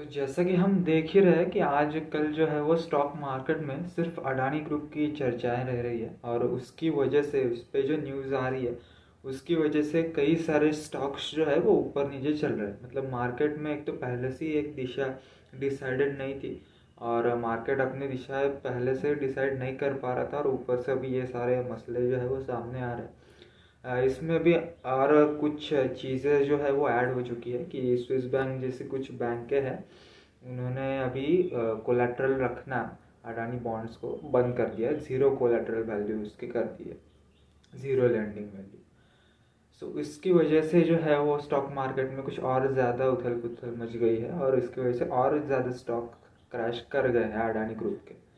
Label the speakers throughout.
Speaker 1: तो जैसा कि हम देख ही रहे हैं कि आजकल जो है वो स्टॉक मार्केट में सिर्फ अडानी ग्रुप की चर्चाएं रह रही है, और उसकी वजह से उस पे जो न्यूज़ आ रही है उसकी वजह से कई सारे स्टॉक्स जो है वो ऊपर नीचे चल रहे हैं। मतलब मार्केट में एक तो पहले से ही एक दिशा डिसाइडेड नहीं थी, और मार्केट अपनी दिशा पहले से डिसाइड नहीं कर पा रहा था, और ऊपर से अभी ये सारे मसले जो है वो सामने आ रहे हैं। इसमें भी और कुछ चीज़ें जो है वो ऐड हो चुकी है कि स्विस बैंक जैसी कुछ बैंकें हैं, उन्होंने अभी कोलेट्रल रखना अडानी बॉन्ड्स को बंद कर दिया है। ज़ीरो कोलेट्रल वैल्यू उसकी कर दी है, ज़ीरो लैंडिंग वैल्यू। सो इसकी वजह से जो है वो स्टॉक मार्केट में कुछ और ज़्यादा उथल पुथल मच गई है, और इसकी वजह से और ज़्यादा स्टॉक क्रैश कर गए हैं अडानी ग्रुप के।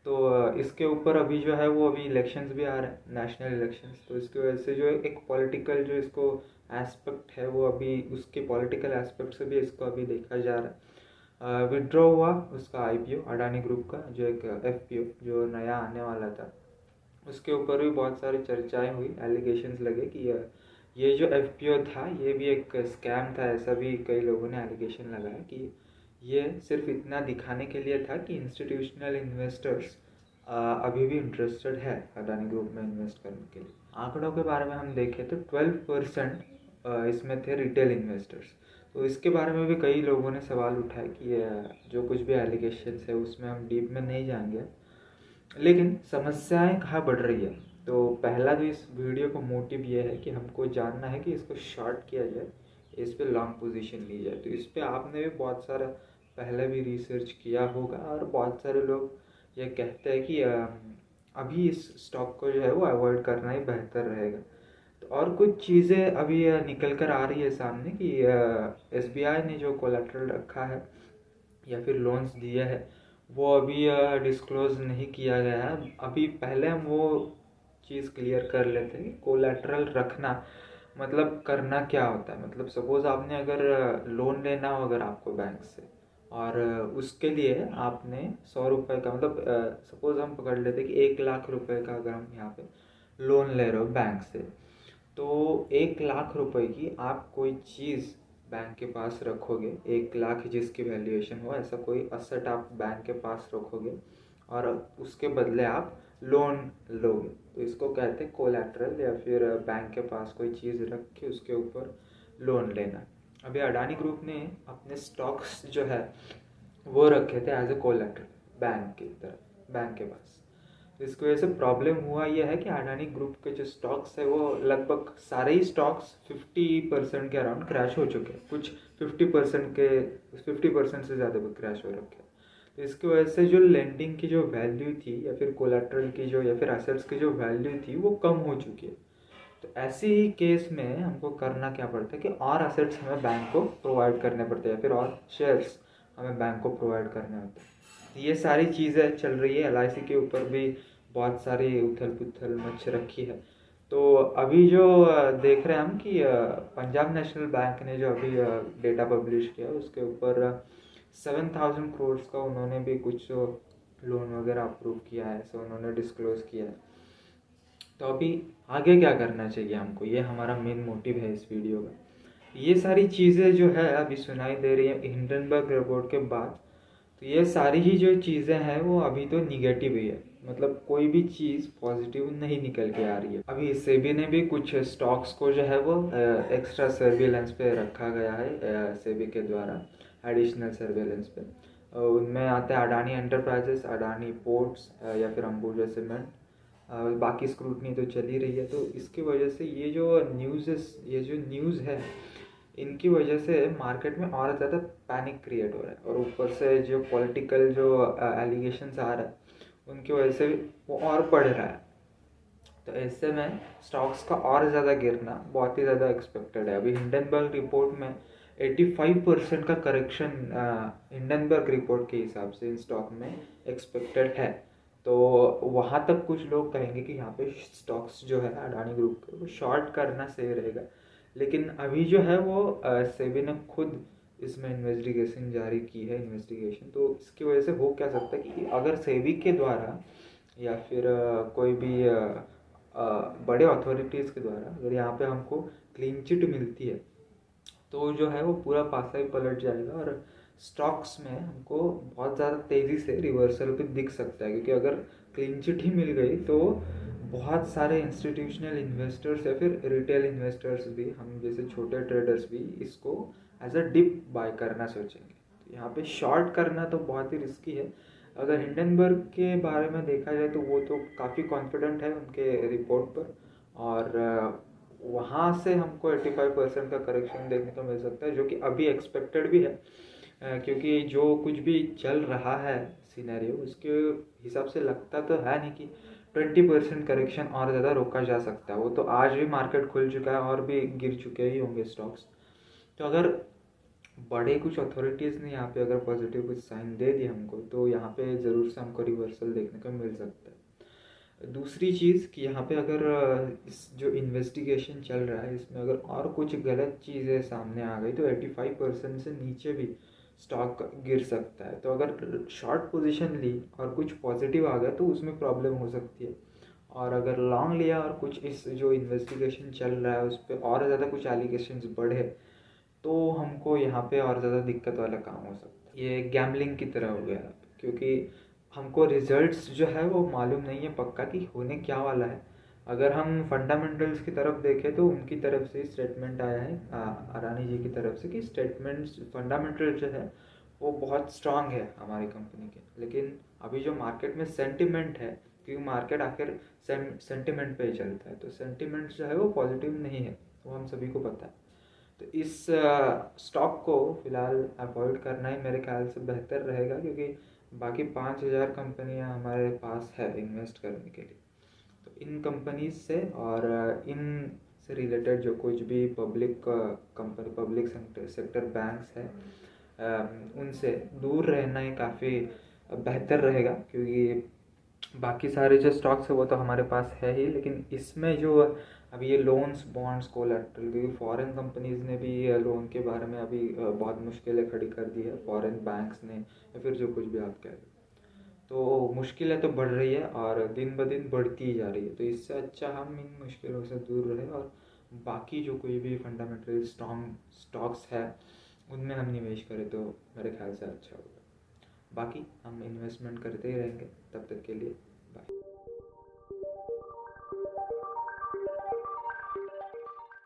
Speaker 1: तो इसके ऊपर अभी जो है वो अभी इलेक्शंस भी आ रहे हैं, नेशनल इलेक्शंस। तो इसकी वजह से जो एक पॉलिटिकल जो इसको एस्पेक्ट है वो अभी उसके पॉलिटिकल एस्पेक्ट से भी इसको अभी देखा जा रहा है। विड्रॉ हुआ उसका आईपीओ अडानी ग्रुप का, जो एक एफपीओ जो नया आने वाला था, उसके ऊपर भी बहुत सारी चर्चाएं हुई, एलिगेशंस लगे कि ये जो एफपीओ था ये भी एक स्कैम था। ऐसा भी कई लोगों ने एलिगेशन लगाया कि ये सिर्फ इतना दिखाने के लिए था कि इंस्टीट्यूशनल इन्वेस्टर्स अभी भी इंटरेस्टेड है अडानी ग्रुप में इन्वेस्ट करने के लिए। आंकड़ों के बारे में हम देखें तो 12% इसमें थे रिटेल इन्वेस्टर्स। तो इसके बारे में भी कई लोगों ने सवाल उठाए कि जो कुछ भी एलिगेशंस है उसमें हम डीप में नहीं जाएंगे, लेकिन समस्याएं कहाँ बढ़ रही है। तो पहला तो इस वीडियो का मोटिव ये है कि हमको जानना है कि इसको शॉर्ट किया जाए, इस पे लॉन्ग पोजीशन ली जाए। तो इस पे आपने भी बहुत सारा पहले भी रिसर्च किया होगा, और बहुत सारे लोग ये कहते हैं कि अभी इस स्टॉक को जो है वो अवॉइड करना ही बेहतर रहेगा। तो और कुछ चीज़ें अभी निकल कर आ रही है सामने कि एसबीआई ने जो कोलेट्रल रखा है या फिर लोन्स दिए हैं वो अभी डिस्क्लोज नहीं किया गया है। अभी पहले हम वो चीज़ क्लियर कर लेते हैं कि कोलेट्रल रखना मतलब करना क्या होता है। मतलब सपोज़ आपने अगर लोन लेना हो अगर आपको बैंक से, और उसके लिए आपने 100 रुपये का, मतलब सपोज़ हम पकड़ लेते हैं कि 1 लाख रुपए का अगर हम यहाँ पे लोन ले रहे हो बैंक से, तो 1 लाख रुपए की आप कोई चीज़ बैंक के पास रखोगे, 1 लाख जिसकी वैल्यूएशन हो, ऐसा कोई असेट आप बैंक के पास रखोगे और उसके बदले आप लोन लोगे। तो इसको कहते हैं कोलैटरल, या फिर बैंक के पास कोई चीज़ रख के उसके ऊपर लोन लेना। अभी अडानी ग्रुप ने अपने स्टॉक्स जो है वो रखे थे एज ए कोलैटरल बैंक की तरफ, बैंक के पास। तो इसकी वजह से प्रॉब्लम हुआ यह है कि अडानी ग्रुप के जो स्टॉक्स है वो लगभग सारे ही स्टॉक्स 50% के अराउंड क्रैश हो चुके हैं। कुछ 50% से ज़्यादा भी क्रैश हो रखे हैं। तो इसकी वजह से जो लेंडिंग की जो वैल्यू थी, या फिर कोलेट्रल की जो, या फिर एसेट्स की जो वैल्यू थी वो कम हो चुकी है। तो ऐसे ही केस में हमको करना क्या पड़ता है कि और एसेट्स हमें बैंक को प्रोवाइड करने पड़ते हैं, या फिर और शेयर्स हमें बैंक को प्रोवाइड करने होते हैं। ये सारी चीज़ें चल रही है। एलआईसी के ऊपर भी बहुत सारी उथल पुथल मच रखी है। तो अभी जो देख रहे हैं हम कि पंजाब नेशनल बैंक ने जो अभी डेटा पब्लिश किया उसके ऊपर 7,000 करोड़ का उन्होंने भी कुछ लोन वगैरह अप्रूव किया है, सो उन्होंने डिस्क्लोज किया है। तो अभी आगे क्या करना चाहिए हमको, ये हमारा मेन मोटिव है इस वीडियो का। ये सारी चीज़ें जो है अभी सुनाई दे रही है हिंडनबर्ग रिपोर्ट के बाद, तो ये सारी ही जो चीज़ें हैं वो अभी तो निगेटिव ही है। मतलब कोई भी चीज़ पॉजिटिव नहीं निकल के आ रही है। अभी सेबी ने भी कुछ स्टॉक्स को जो है वो एक्स्ट्रा सर्विलेंस पे रखा गया है सेबी के द्वारा, एडिशनल सर्विलेंस पे। उनमें आते हैं अडानी एंटरप्राइजेस, अडानी पोर्ट्स, या फिर अंबुजा सीमेंट। बाकी स्क्रूटनी तो चल ही रही है। तो इसकी वजह से ये जो न्यूज़ है इनकी वजह से मार्केट में और ज़्यादा पैनिक क्रिएट हो रहा है, और ऊपर से जो पॉलिटिकल जो एलिगेशंस आ रहा है उनकी वजह से वो और बढ़ रहा है। तो ऐसे में स्टॉक्स का और ज़्यादा गिरना बहुत ही ज़्यादा एक्सपेक्टेड है। अभी हिंडनबर्ग रिपोर्ट में 85% का करेक्शन हिंडनबर्ग रिपोर्ट के हिसाब से इन स्टॉक में एक्सपेक्टेड है। तो वहाँ तक कुछ लोग कहेंगे कि यहाँ पे स्टॉक्स जो है अडानी ग्रुप के वो शॉर्ट करना सही रहेगा। लेकिन अभी जो है वो सेबी ने खुद इसमें इन्वेस्टिगेशन जारी की है, इन्वेस्टिगेशन। तो इसकी वजह से हो क्या सकता है कि अगर सेबी के द्वारा या फिर कोई भी बड़े अथॉरिटीज़ के द्वारा अगर यहाँ पे हमको क्लीन चिट मिलती है तो जो है वो पूरा पासा ही पलट जाएगा, और स्टॉक्स में हमको बहुत ज़्यादा तेज़ी से रिवर्सल भी दिख सकता है, क्योंकि अगर क्लीन चिट ही मिल गई तो बहुत सारे इंस्टीट्यूशनल इन्वेस्टर्स या फिर रिटेल इन्वेस्टर्स भी, हम जैसे छोटे ट्रेडर्स भी इसको एज अ डिप बाय करना सोचेंगे। तो यहाँ पे शॉर्ट करना तो बहुत ही रिस्की है। अगर हिंडनबर्ग के बारे में देखा जाए तो वो तो काफ़ी कॉन्फिडेंट है उनके रिपोर्ट पर, और वहाँ से हमको 85% का करेक्शन देखने को मिल सकता है, जो कि अभी एक्सपेक्टेड भी है, क्योंकि जो कुछ भी चल रहा है सिनेरियो उसके हिसाब से लगता तो है नहीं कि 20% करेक्शन और ज़्यादा रोका जा सकता है। वो तो आज भी मार्केट खुल चुका है और भी गिर चुके ही होंगे स्टॉक्स। तो अगर बड़े कुछ अथॉरिटीज़ ने यहाँ पे अगर पॉजिटिव कुछ साइन दे दिए हमको, तो यहाँ पे ज़रूर से हमको रिवर्सल देखने को मिल सकता है। दूसरी चीज़ कि यहाँ पे अगर इस जो इन्वेस्टिगेशन चल रहा है इसमें अगर और कुछ गलत चीज़ें सामने आ गई तो 85% से नीचे भी स्टॉक गिर सकता है। तो अगर शॉर्ट पोजीशन ली और कुछ पॉजिटिव आ गया तो उसमें प्रॉब्लम हो सकती है, और अगर लॉन्ग लिया और कुछ इस जो इन्वेस्टिगेशन चल रहा है उस पर और ज़्यादा कुछ एलिगेशंस बढ़े तो हमको यहाँ पे और ज़्यादा दिक्कत वाला काम हो सकता है। ये गैम्बलिंग की तरह हो गया, क्योंकि हमको रिजल्ट्स जो है वो मालूम नहीं है पक्का कि होने क्या वाला है। अगर हम फंडामेंटल्स की तरफ देखें तो उनकी तरफ से स्टेटमेंट आया है अडानी जी की तरफ से कि स्टेटमेंट्स फंडामेंटल जो है वो बहुत स्ट्रांग है हमारी कंपनी के। लेकिन अभी जो मार्केट में सेंटिमेंट है, क्योंकि मार्केट आखिर सेंटिमेंट पे ही चलता है, तो सेंटिमेंट जो है वो पॉजिटिव नहीं है, वो हम सभी को पता है। तो इस स्टॉक को फिलहाल अवॉइड करना ही मेरे ख्याल से बेहतर रहेगा, क्योंकि बाकी 5000 कंपनियां हमारे पास है इन्वेस्ट करने के लिए। तो इन कंपनीज से और इन से रिलेटेड जो कुछ भी public company, public sector banks है, उनसे दूर रहना ही काफ़ी बेहतर रहेगा, क्योंकि बाकी सारे जो स्टॉक्स है वो तो हमारे पास है ही, लेकिन इसमें जो अभी ये लोन्स बॉन्ड्स कोलैटरल, क्योंकि फॉरेन कंपनीज ने भी लोन के बारे में अभी बहुत मुश्किलें खड़ी कर दी है, फॉरेन बैंक्स ने या फिर जो कुछ भी आप कह रहे हो। तो मुश्किलें तो बढ़ रही है और दिन ब दिन बढ़ती ही जा रही है। तो इससे अच्छा हम इन मुश्किलों से दूर रहें और बाकी जो कोई भी फंडामेंटल स्ट्रॉन्ग स्टॉक्स है उनमें हम निवेश करें तो मेरे ख्याल से अच्छा होगा। बाकी हम इन्वेस्टमेंट करते ही रहेंगे तब तक के लिए।